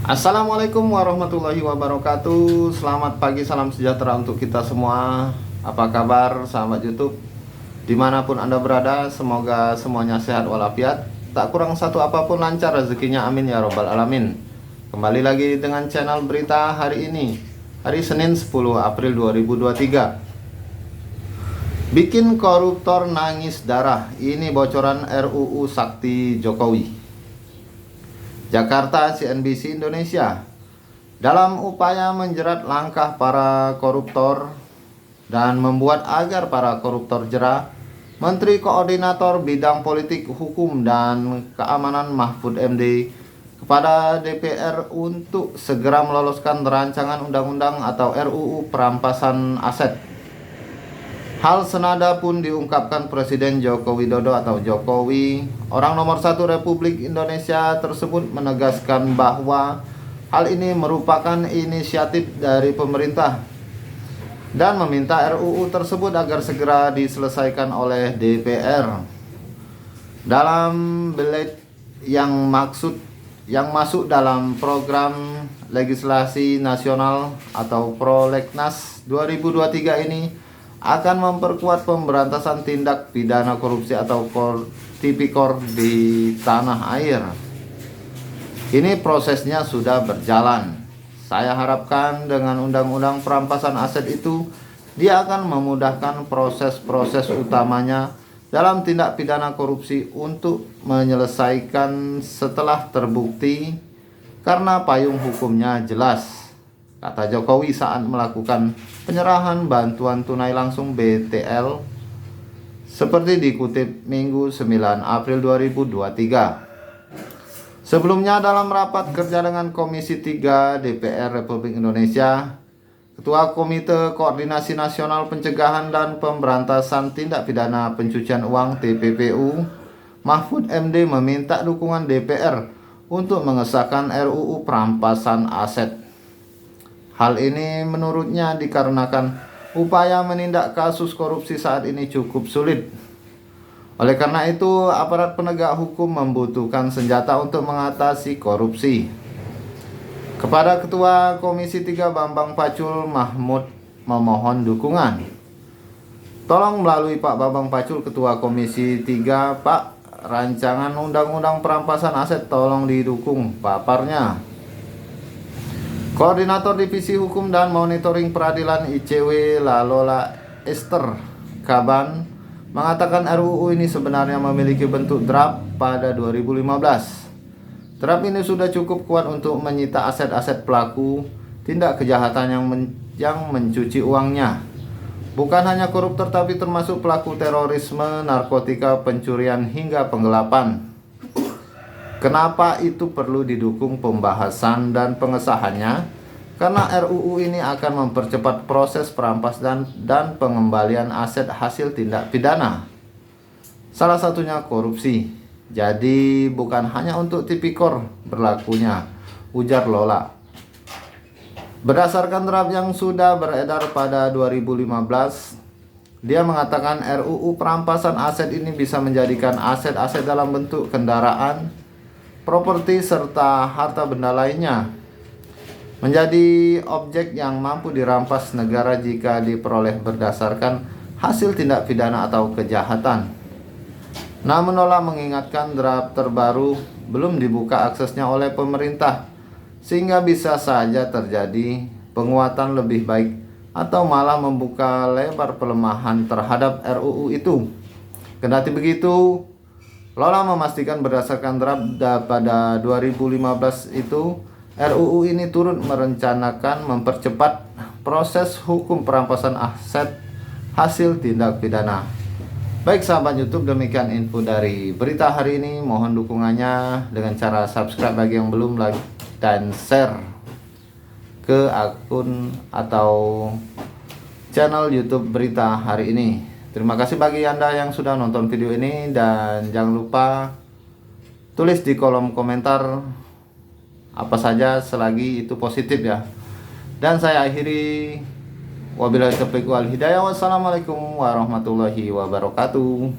Assalamualaikum warahmatullahi wabarakatuh. Selamat pagi, salam sejahtera untuk kita semua. Apa kabar sahabat YouTube? Dimanapun Anda berada, semoga semuanya sehat walafiat, tak kurang satu apapun, lancar rezekinya, amin ya robbal alamin. Kembali lagi dengan channel berita hari ini, hari Senin 10 April 2023. Bikin koruptor nangis darah, ini bocoran RUU Sakti Jokowi. Jakarta, CNBC Indonesia. Dalam upaya menjerat langkah para koruptor dan membuat agar para koruptor jera, Menteri Koordinator Bidang Politik, Hukum, dan Keamanan Mahfud MD kepada DPR untuk segera meloloskan rancangan undang-undang atau RUU perampasan aset. Hal senada pun diungkapkan Presiden Joko Widodo atau Jokowi, orang nomor 1 Republik Indonesia tersebut, menegaskan bahwa hal ini merupakan inisiatif dari pemerintah dan meminta RUU tersebut agar segera diselesaikan oleh DPR. Dalam belet yang masuk dalam program legislasi nasional atau Prolegnas 2023 ini akan memperkuat pemberantasan tindak pidana korupsi atau Tipikor di tanah air. Ini prosesnya sudah berjalan. Saya harapkan dengan undang-undang perampasan aset itu, dia akan memudahkan proses-proses utamanya dalam tindak pidana korupsi untuk menyelesaikan setelah terbukti karena payung hukumnya jelas, kata Jokowi saat melakukan penyerahan bantuan tunai langsung BTL seperti dikutip Minggu 9 April 2023. Sebelumnya dalam rapat kerja dengan Komisi 3 DPR Republik Indonesia, Ketua Komite Koordinasi Nasional Pencegahan dan Pemberantasan Tindak Pidana Pencucian Uang (TPPU), Mahfud MD meminta dukungan DPR untuk mengesahkan RUU perampasan aset. Hal ini menurutnya dikarenakan upaya menindak kasus korupsi saat ini cukup sulit. Oleh karena itu, aparat penegak hukum membutuhkan senjata untuk mengatasi korupsi. Kepada Ketua Komisi 3 Bambang Pacul, Mahmud memohon dukungan. Tolong melalui Pak Bambang Pacul, Ketua Komisi 3, Pak, rancangan undang-undang perampasan aset tolong didukung paparnya. Koordinator Divisi Hukum dan Monitoring Peradilan ICW Lalola Esther Kaban mengatakan RUU ini sebenarnya memiliki bentuk draft pada 2015. Draft ini sudah cukup kuat untuk menyita aset-aset pelaku tindak kejahatan yang mencuci uangnya. Bukan hanya koruptor tapi termasuk pelaku terorisme, narkotika, pencurian, hingga penggelapan. Kenapa itu perlu didukung pembahasan dan pengesahannya? Karena RUU ini akan mempercepat proses perampasan dan pengembalian aset hasil tindak pidana, salah satunya korupsi. Jadi bukan hanya untuk Tipikor berlakunya, ujar Lola. Berdasarkan draft yang sudah beredar pada 2015, dia mengatakan RUU perampasan aset ini bisa menjadikan aset-aset dalam bentuk kendaraan, properti, serta harta benda lainnya menjadi objek yang mampu dirampas negara jika diperoleh berdasarkan hasil tindak pidana atau kejahatan. Namun Lola mengingatkan draft terbaru belum dibuka aksesnya oleh pemerintah, sehingga bisa saja terjadi penguatan lebih baik atau malah membuka lebar pelemahan terhadap RUU itu. Kendati begitu, Lola memastikan berdasarkan draft pada 2015 itu, RUU ini turut merencanakan mempercepat proses hukum perampasan aset hasil tindak pidana. Baik sahabat YouTube, demikian info dari berita hari ini. Mohon dukungannya dengan cara subscribe bagi yang belum, like, dan share ke akun atau channel YouTube berita hari ini. Terima kasih bagi Anda yang sudah nonton video ini, dan jangan lupa tulis di kolom komentar apa saja selagi itu positif ya. Dan saya akhiri, wabillahi taufiq wal hidayah. Wassalamualaikum warahmatullahi wabarakatuh.